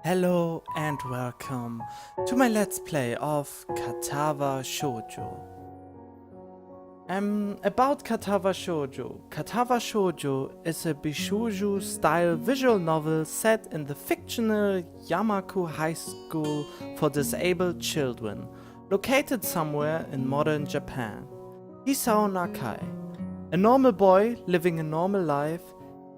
Hello and welcome to my let's play of Katawa Shoujo. About Katawa Shoujo. Katawa Shoujo is a bishoujo style visual novel set in the fictional Yamaku High School for disabled children, located somewhere in modern Japan. Hisao Nakai, a normal boy living a normal life,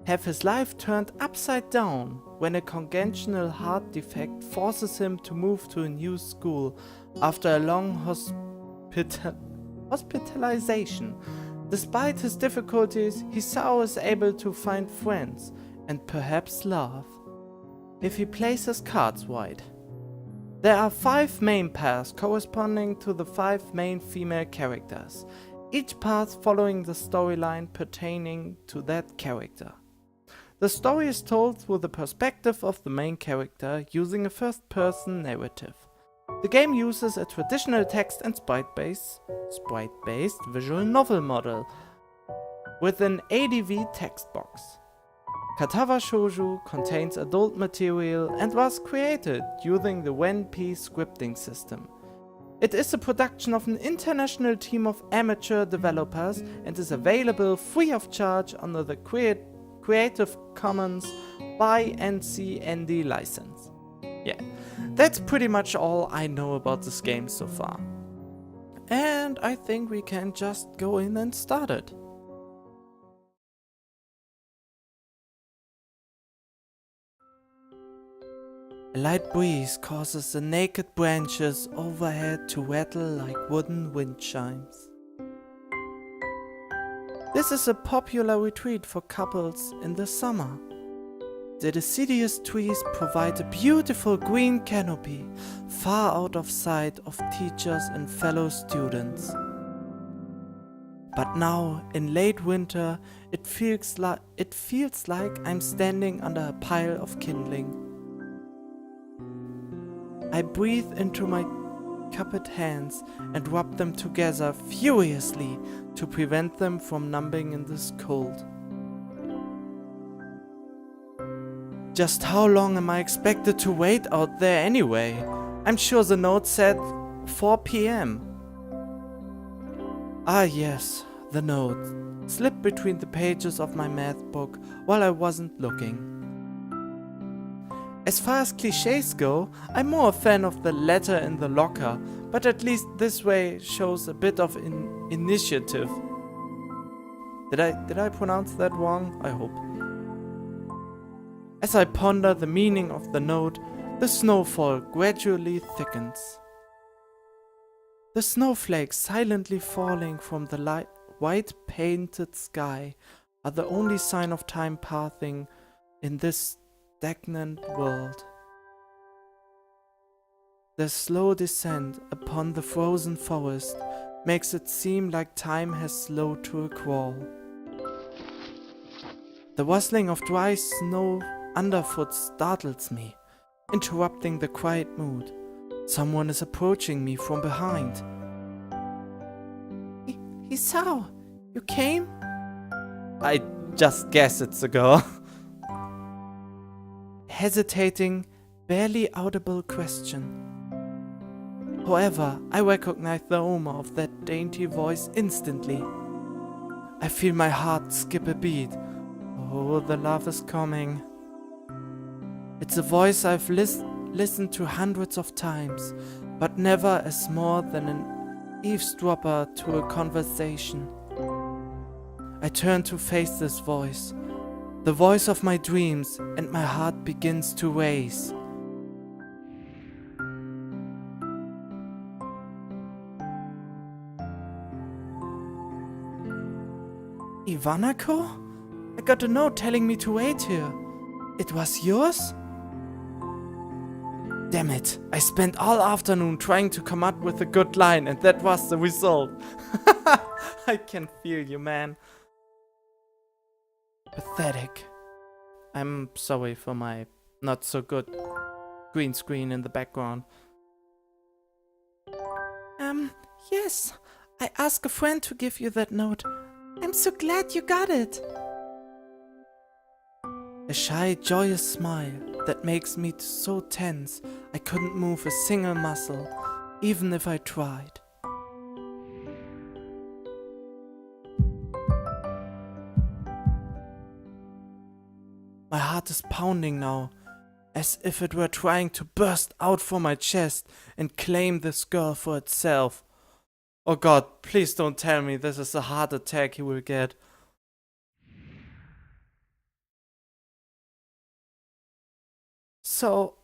have his life turned upside down when a congenital heart defect forces him to move to a new school after a long hospitalization. Despite his difficulties, Hisao is able to find friends and perhaps love, if he plays his cards right. There are 5 main paths corresponding to the 5 main female characters, each path following the storyline pertaining to that character. The story is told through the perspective of the main character using a first-person narrative. The game uses a traditional text and sprite-based visual novel model with an ADV text box. Katawa Shoujo contains adult material and was created using the WenP scripting system. It is a production of an international team of amateur developers and is available free of charge under the Creative Commons by NC license. Yeah, that's pretty much all I know about this game so far. And I think we can just go in and start it. A light breeze causes the naked branches overhead to rattle like wooden wind chimes. This is a popular retreat for couples in the summer. The deciduous trees provide a beautiful green canopy, far out of sight of teachers and fellow students. But now, in late winter, it feels like I'm standing under a pile of kindling. I breathe into my cupped hands and rub them together furiously to prevent them from numbing in this cold. Just how long am I expected to wait out there anyway? I'm sure the note said 4 p.m. Ah yes, the note slipped between the pages of my math book while I wasn't looking. As far as clichés go, I'm more a fan of the letter in the locker, but at least this way shows a bit of initiative. Did I pronounce that wrong? I hope. As I ponder the meaning of the note, the snowfall gradually thickens. The snowflakes silently falling from the white painted sky are the only sign of time passing in this stagnant world. The slow descent upon the frozen forest makes it seem like time has slowed to a crawl. The rustling of dry snow underfoot startles me, interrupting the quiet mood. Someone is approaching me from behind. Hisao, you came? I just guess it's a girl. Hesitating, barely audible question. However, I recognize the owner of that dainty voice instantly. I feel my heart skip a beat. Oh, the love is coming. It's a voice I've listened to hundreds of times, but never as more than an eavesdropper to a conversation. I turn to face this voice, the voice of my dreams, and my heart begins to race. Ivanako? I got a note telling me to wait here. It was yours? Damn it, I spent all afternoon trying to come up with a good line and that was the result. I can feel you, man. Pathetic. I'm sorry for my not so good green screen in the background. Yes, I asked a friend to give you that note. I'm so glad you got it. A shy, joyous smile that makes me so tense I couldn't move a single muscle, even if I tried. My heart is pounding now, as if it were trying to burst out from my chest and claim this girl for itself. Oh God, please don't tell me this is the heart attack he will get. So,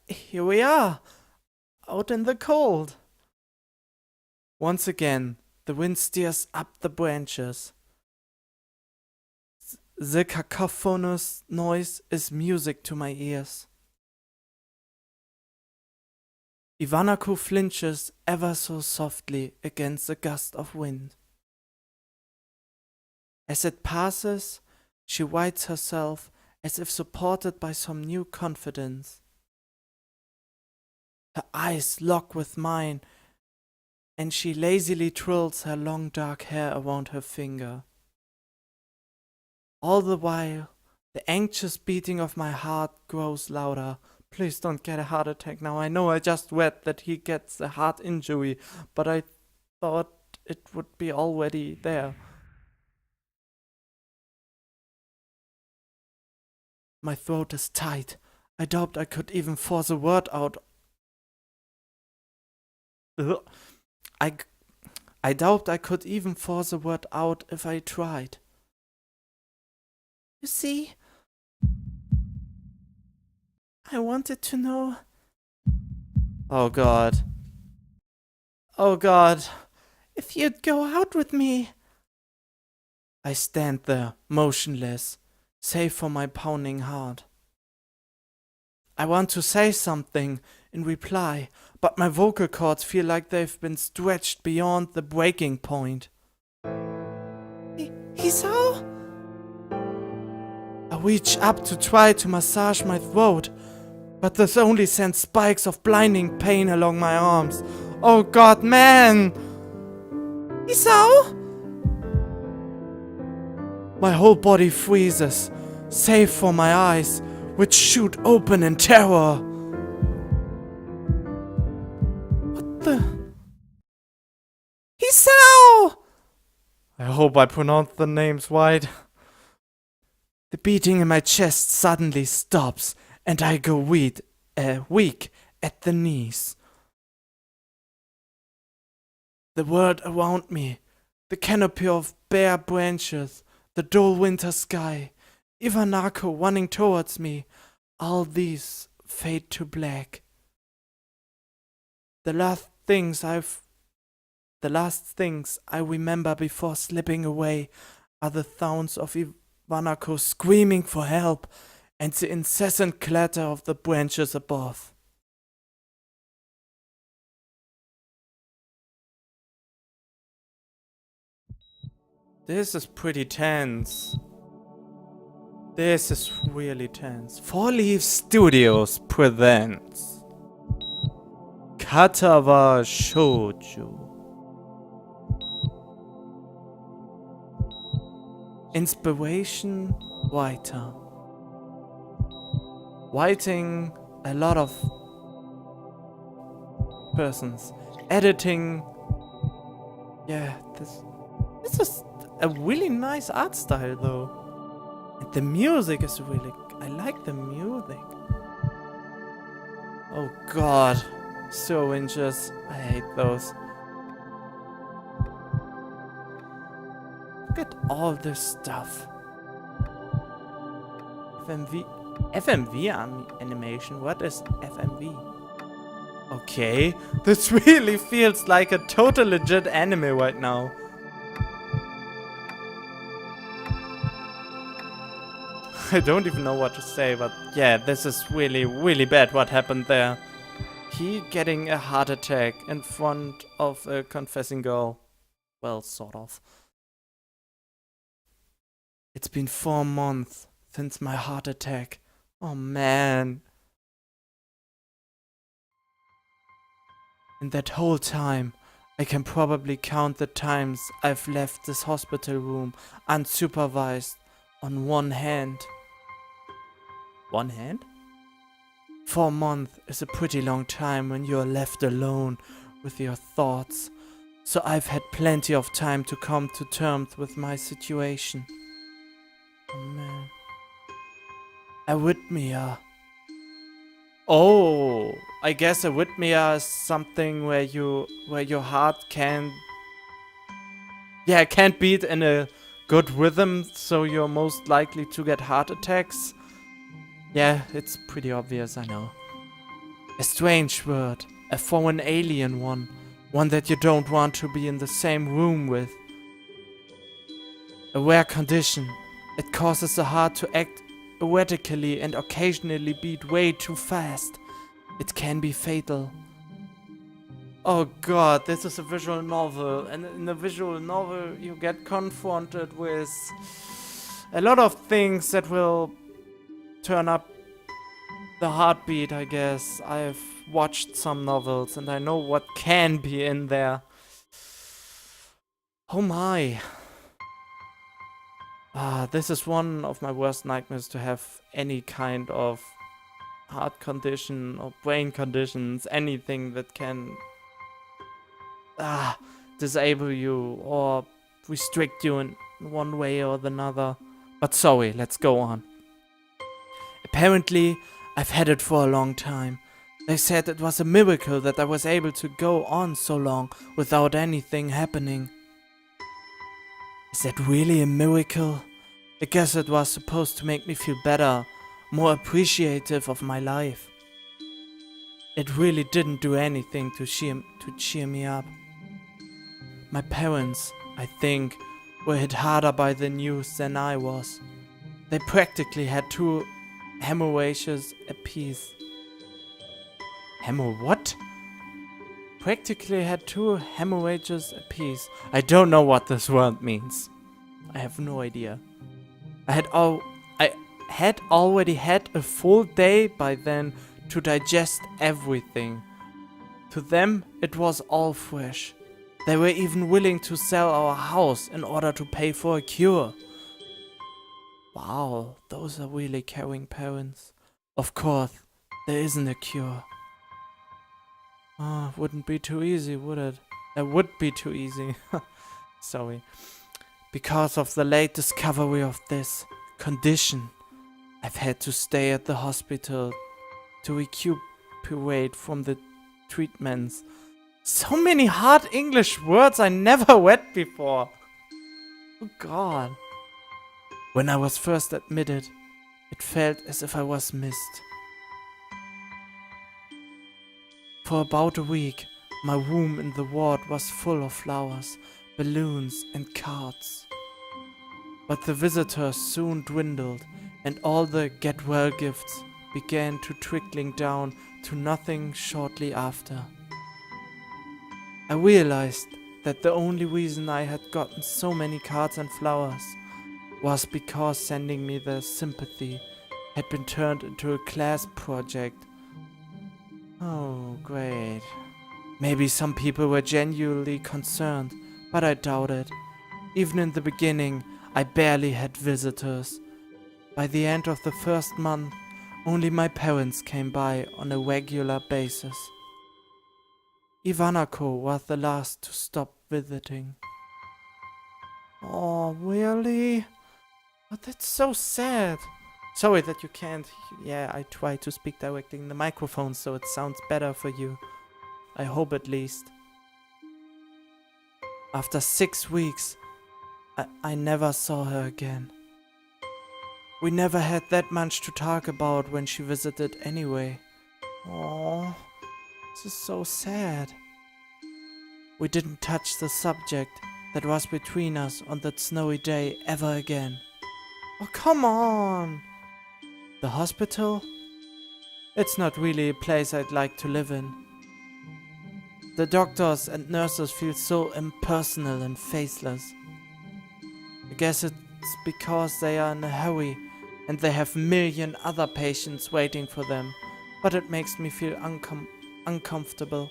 here we are, out in the cold. Once again, the wind steers up the branches. The cacophonous noise is music to my ears. Ivanako flinches ever so softly against a gust of wind. As it passes, she rights herself as if supported by some new confidence. Her eyes lock with mine, and she lazily twirls her long dark hair around her finger. All the while, the anxious beating of my heart grows louder. Please don't get a heart attack now. I know I just read that he gets a heart injury, but I thought it would be already there. My throat is tight. I doubt I could even force a word out. I doubt I could even force a word out if I tried. You see, I wanted to know. Oh God. Oh God. If you'd go out with me. I stand there, motionless, save for my pounding heart. I want to say something in reply, but my vocal cords feel like they've been stretched beyond the breaking point. Hisao? I reach up to try to massage my throat, but this only sends spikes of blinding pain along my arms. Oh God, man! Hisao? My whole body freezes, save for my eyes, which shoot open in terror. What the? Hisao! I hope I pronounced the names right. The beating in my chest suddenly stops, and I go weak at the knees. The world around me, the canopy of bare branches, the dull winter sky, Ivanako running towards me, all these fade to black. The last things I remember before slipping away are the sounds of Ivanako screaming for help and the incessant clatter of the branches above. This is pretty tense. This is really tense. 4 Leaf Studios presents Katawa Shoujo. Inspiration writer. Writing a lot of persons. Editing. Yeah, this is a really nice art style though. And the music is really... I like the music. Oh God. Syringes. I hate those. Look at all this stuff. FMV animation? What is FMV? Okay. This really feels like a total legit anime right now. I don't even know what to say, but yeah, this is really, really bad what happened there. He getting a heart attack in front of a confessing girl. Well, sort of. It's been 4 months since my heart attack. Oh man. In that whole time, I can probably count the times I've left this hospital room unsupervised on one hand. 1 hand? 4 months is a pretty long time when you're left alone with your thoughts, so I've had plenty of time to come to terms with my situation. Oh man. Arrhythmia. Oh, I guess arrhythmia is something where your heart can't beat in a good rhythm, so you're most likely to get heart attacks. Yeah, it's pretty obvious, I know. A strange word, a foreign alien one that you don't want to be in the same room with. A rare condition. It causes the heart to act erratically and occasionally beat way too fast. It can be fatal. Oh god, this is a visual novel, and in a visual novel you get confronted with a lot of things that will turn up the heartbeat, I guess. I've watched some novels and I know what can be in there. Oh my. This is one of my worst nightmares, to have any kind of heart condition or brain conditions, anything that can disable you or restrict you in one way or another. But sorry, let's go on. Apparently, I've had it for a long time. They said it was a miracle that I was able to go on so long without anything happening. Is that really a miracle? I guess it was supposed to make me feel better, more appreciative of my life. It really didn't do anything to cheer me up. My parents, I think, were hit harder by the news than I was. They practically had 2 hemorrhages apiece. What? Practically had 2 hemorrhages apiece. I don't know what this word means. I have no idea. I had already had a full day by then to digest everything. To them, it was all fresh. They were even willing to sell our house in order to pay for a cure. Wow, those are really caring parents. Of course, there isn't a cure. Wouldn't be too easy, would it? It would be too easy. Sorry. Because of the late discovery of this condition, I've had to stay at the hospital to recuperate from the treatments. So many hard English words I never read before. Oh god. When I was first admitted, it felt as if I was missed. For about a week, my room in the ward was full of flowers, balloons and cards. But the visitors soon dwindled, and all the get-well gifts began to trickling down to nothing shortly after. I realized that the only reason I had gotten so many cards and flowers was because sending me their sympathy had been turned into a class project. Oh, great. Maybe some people were genuinely concerned, but I doubt it. Even in the beginning, I barely had visitors. By the end of the first month, only my parents came by on a regular basis. Ivanako was the last to stop visiting. Oh, really? Oh, that's so sad. Sorry that you can't. Yeah, I try to speak directly in the microphone so it sounds better for you. I hope at least. After 6 weeks, I never saw her again. We never had that much to talk about when she visited anyway. Oh, this is so sad. We didn't touch the subject that was between us on that snowy day ever again. Oh, come on! The hospital? It's not really a place I'd like to live in. The doctors and nurses feel so impersonal and faceless. I guess it's because they are in a hurry and they have a million other patients waiting for them, but it makes me feel uncomfortable.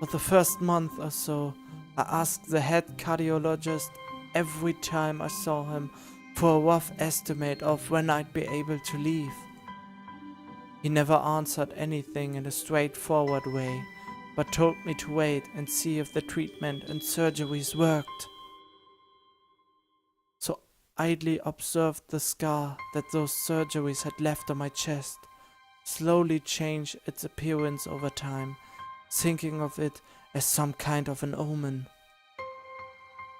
For the first month or so, I asked the head cardiologist every time I saw him for a rough estimate of when I'd be able to leave. He never answered anything in a straightforward way, but told me to wait and see if the treatment and surgeries worked. So I idly observed the scar that those surgeries had left on my chest slowly change its appearance over time, thinking of it as some kind of an omen.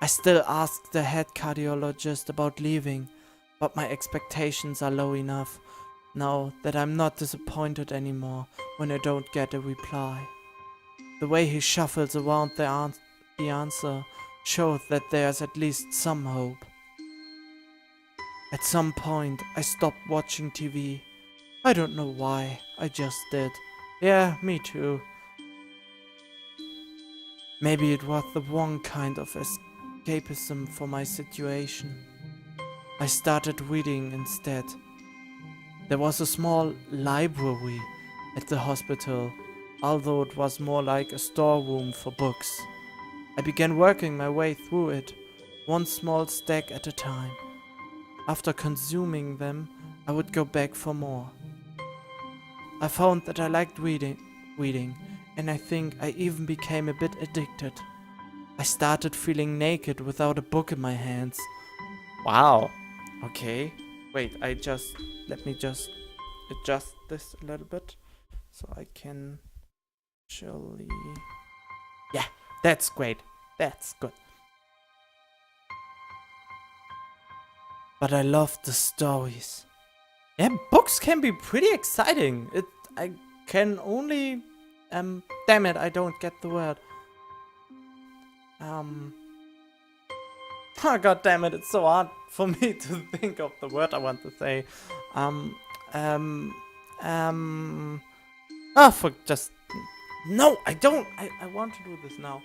I still asked the head cardiologist about leaving, but my expectations are low enough now that I'm not disappointed anymore when I don't get a reply. The way he shuffles around the answer shows that there's at least some hope. At some point, I stopped watching TV. I don't know why, I just did. Yeah, me too. Maybe it was the wrong kind of escapism for my situation. I started reading instead. There was a small library at the hospital, although it was more like a storeroom for books. I began working my way through it, one small stack at a time. After consuming them, I would go back for more. I found that I liked reading, and I think I even became a bit addicted. I started feeling naked without a book in my hands. Wow. Okay. Wait, let me just adjust this a little bit so I can actually... Yeah, that's great. That's good. But I loved the stories. Yeah, books can be pretty exciting. I can only... damn it, I don't get the word. Oh, god damn it, it's so hard for me to think of the word I want to say. No, I don't. I want to do this now.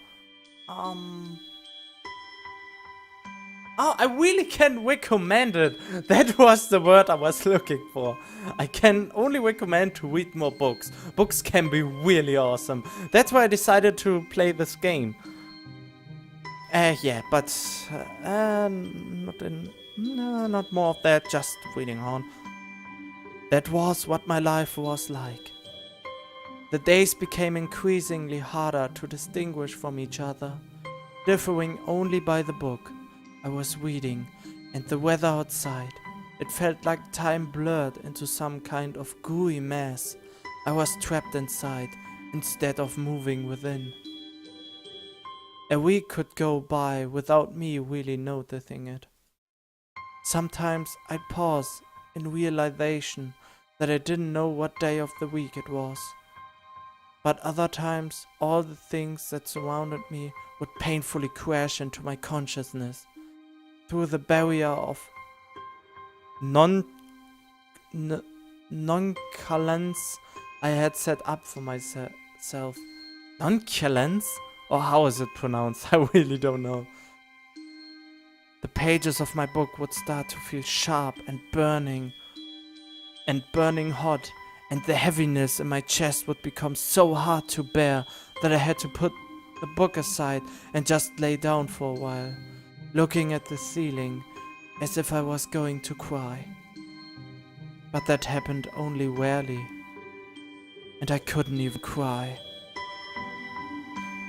Oh, I really can recommend it. That was the word I was looking for. I can only recommend to read more books. Books can be really awesome. That's why I decided to play this game. Yeah, but not more of that, just reading on. That was what my life was like. The days became increasingly harder to distinguish from each other, differing only by the book I was reading and the weather outside. It felt like time blurred into some kind of gooey mess. I was trapped inside instead of moving within. A week could go by without me really noticing it. Sometimes I'd pause in realization that I didn't know what day of the week it was. But other times, all the things that surrounded me would painfully crash into my consciousness through the barrier of nonchalance I had set up for myself. Nonchalance? Or how is it pronounced? I really don't know. The pages of my book would start to feel sharp and burning hot, and the heaviness in my chest would become so hard to bear that I had to put the book aside and just lay down for a while, looking at the ceiling as if I was going to cry. But that happened only rarely, and I couldn't even cry.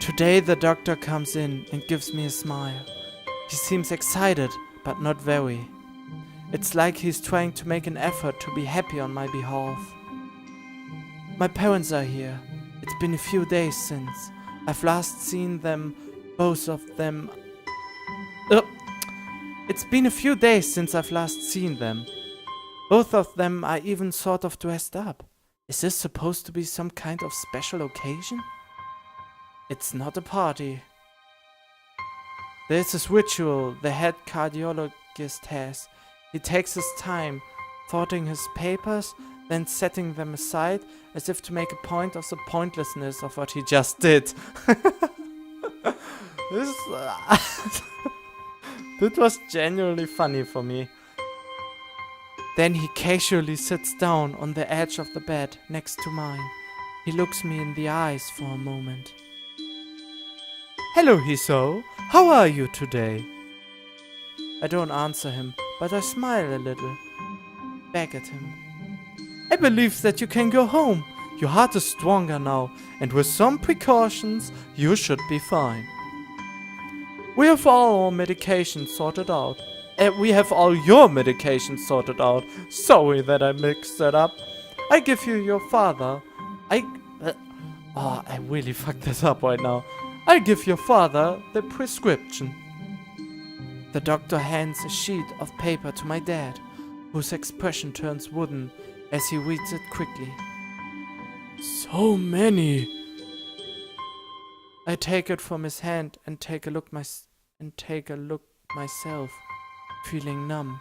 Today the doctor comes in and gives me a smile. He seems excited, but not very. It's like he's trying to make an effort to be happy on my behalf. My parents are here. It's been a few days since I've last seen them, both of them. It's been a few days since I've last seen them. Both of them are even sort of dressed up. Is this supposed to be some kind of special occasion? It's not a party. There's this ritual the head cardiologist has. He takes his time, thoughting his papers, then setting them aside as if to make a point of the pointlessness of what he just did. That was genuinely funny for me. Then he casually sits down on the edge of the bed next to mine. He looks me in the eyes for a moment. Hello, Hiso. How are you today? I don't answer him, but but I smile a little back at him. I believe that you can go home. Your heart is stronger now, and with some precautions, you should be fine. We have all our medications sorted out. We have all your medications sorted out. Sorry that I mixed that up. I give you your father. I really fucked this up right now. I give your father the prescription. The doctor hands a sheet of paper to my dad, whose expression turns wooden as he reads it quickly. So many. I take it from his hand and take a look myself, feeling numb.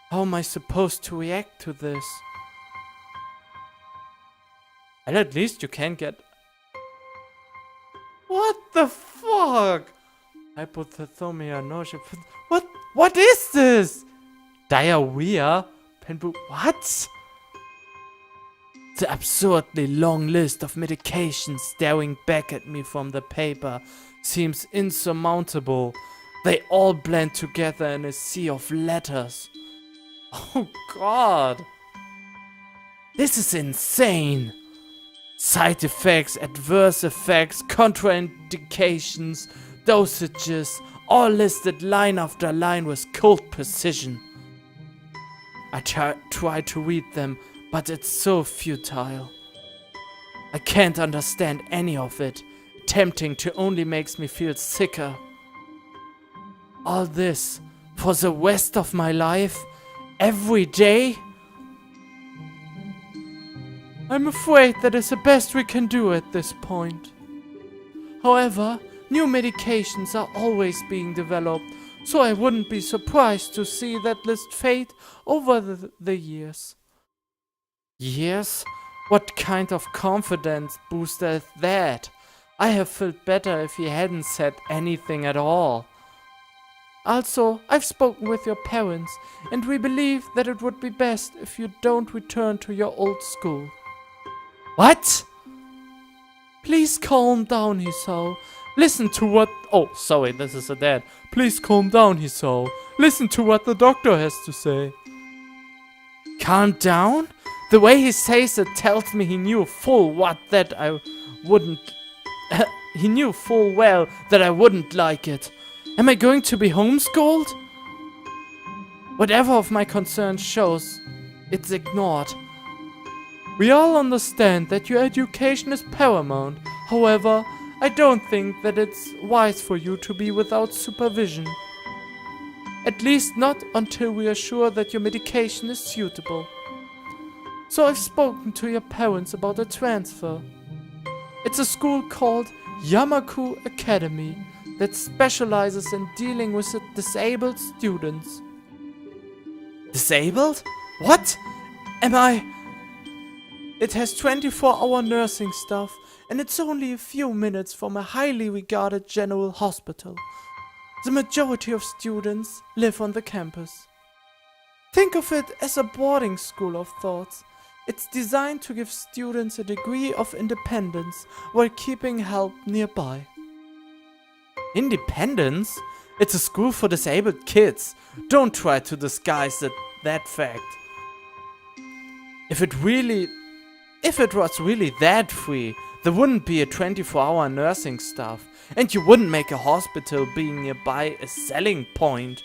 How am I supposed to react to this? And at least you can get... What the fuck? Hypothermia, nausea... What is this? Diarrhea? What? The absurdly long list of medications staring back at me from the paper seems insurmountable. They all blend together in a sea of letters. Oh God. This is insane. Side effects, adverse effects, contraindications, dosages, all listed line after line with cold precision. I try to read them, but it's so futile. I can't understand any of it. Tempting to only makes me feel sicker. All this for the rest of my life? Every day? I'm afraid that is the best we can do at this point. However, new medications are always being developed, so I wouldn't be surprised to see that list fade over the years. Years? What kind of confidence booster is that? I have felt better if he hadn't said anything at all. Also, I've spoken with your parents, and we believe that it would be best if you don't return to your old school. What? Please calm down, Hisao. Listen to what... Oh, sorry, this is a dad. Please calm down, Hisao. Listen to what the doctor has to say. Calm down? The way he says it tells me he knew full well that I wouldn't like it. Am I going to be homeschooled? Whatever of my concerns shows, it's ignored. We all understand that your education is paramount. However, I don't think that it's wise for you to be without supervision. At least not until we are sure that your medication is suitable. So I've spoken to your parents about a transfer. It's a school called Yamaku Academy that specializes in dealing with disabled students. Disabled? What? Am I... It has 24-hour nursing staff, and it's only a few minutes from a highly regarded general hospital. The majority of students live on the campus. Think of it as a boarding school of thoughts. It's designed to give students a degree of independence while keeping help nearby. Independence? It's a school for disabled kids. Don't try to disguise that fact. If it was really that free, there wouldn't be a 24-hour nursing staff, and you wouldn't make a hospital being nearby a selling point.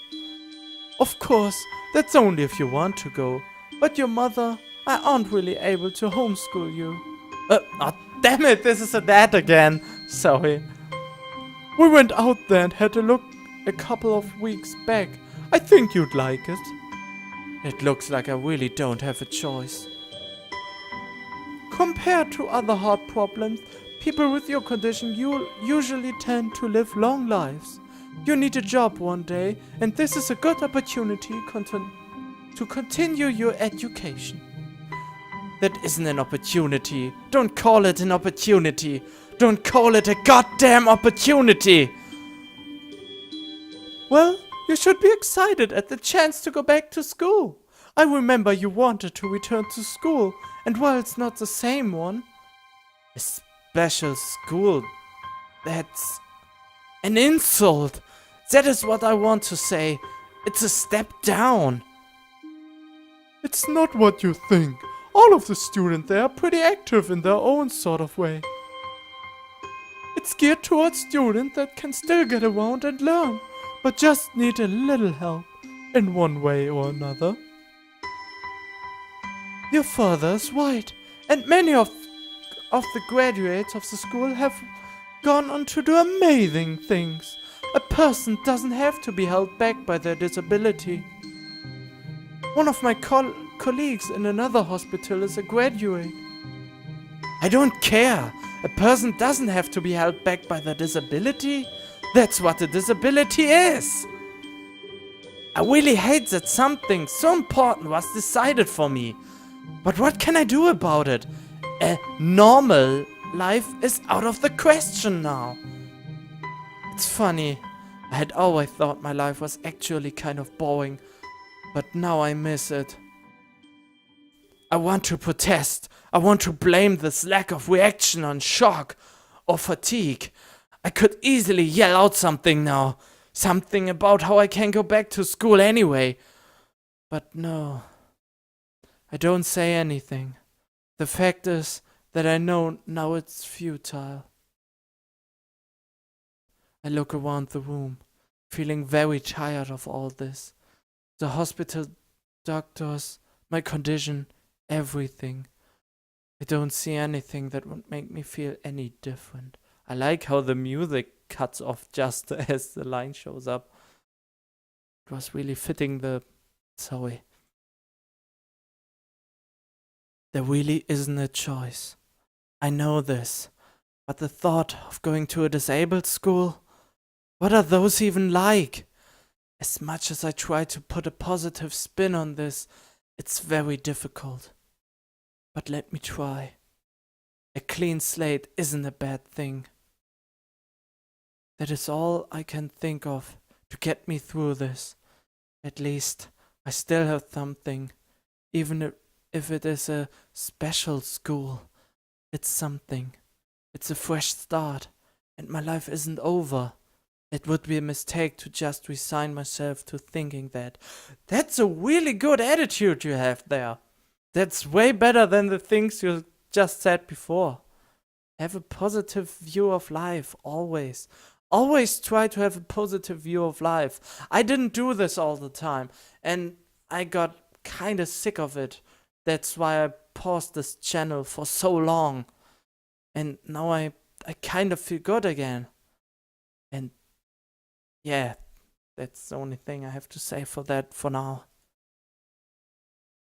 Of course, that's only if you want to go, but your mother, I aren't really able to homeschool you. Oh, damn it, this is a dad again. Sorry. We went out there and had a look a couple of weeks back. I think you'd like it. It looks like I really don't have a choice. Compared to other heart problems, people with your condition usually tend to live long lives. You need a job one day, and this is a good opportunity to continue your education. That isn't an opportunity. Don't call it an opportunity. Don't call it a goddamn opportunity. Well, you should be excited at the chance to go back to school. I remember you wanted to return to school, and while it's not the same one, a special school, that's an insult. That is what I want to say. It's a step down. It's not what you think. All of the students there are pretty active in their own sort of way. It's geared towards students that can still get around and learn, but just need a little help in one way or another. Your father is right, and many of the graduates of the school have gone on to do amazing things. A person doesn't have to be held back by their disability. One of my colleagues in another hospital is a graduate. I don't care. A person doesn't have to be held back by their disability. That's what a disability is. I really hate that something so important was decided for me. But what can I do about it? A normal life is out of the question now. It's funny. I had always thought my life was actually kind of boring, but now I miss it. I want to protest. I want to blame this lack of reaction on shock or fatigue. I could easily yell out something now. Something about how I can go back to school anyway. But no. I don't say anything. The fact is that I know now it's futile. I look around the room, feeling very tired of all this. The hospital, doctors, my condition, everything. I don't see anything that would make me feel any different. I like how the music cuts off just as the line shows up. It was really fitting the... Sorry. There really isn't a choice. I know this. But the thought of going to a disabled school? What are those even like? As much as I try to put a positive spin on this, it's very difficult. But let me try. A clean slate isn't a bad thing. That is all I can think of to get me through this. At least I still have something, even if it is a special school. It's something. It's a fresh start, and my life isn't over. It would be a mistake to just resign myself to thinking that. That's a really good attitude you have there. That's way better than the things you just said before. Have a positive view of life, always. Always try to have a positive view of life. I didn't do this all the time, and I got kinda sick of it. That's why I paused this channel for so long. And now I kind of feel good again. And yeah, that's the only thing I have to say for that for now.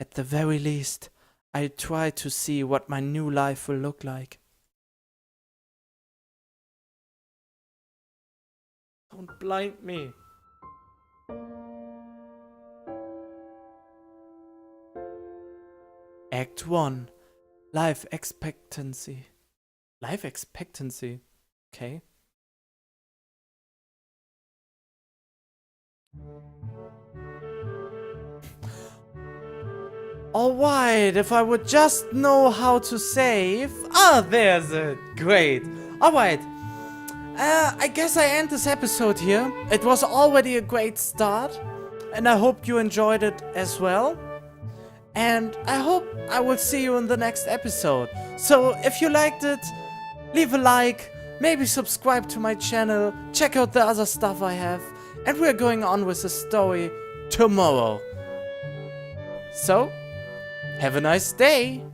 At the very least, I try to see what my new life will look like. Don't blind me. Act 1. Life expectancy. Life expectancy? Okay. Alright, if I would just know how to save. Ah, there's it. Great. Alright. I guess I end this episode here. It was already a great start. And I hope you enjoyed it as well. And I hope I will see you in the next episode. So if you liked it, leave a like, maybe subscribe to my channel, check out the other stuff I have, and we're going on with the story tomorrow. So, have a nice day!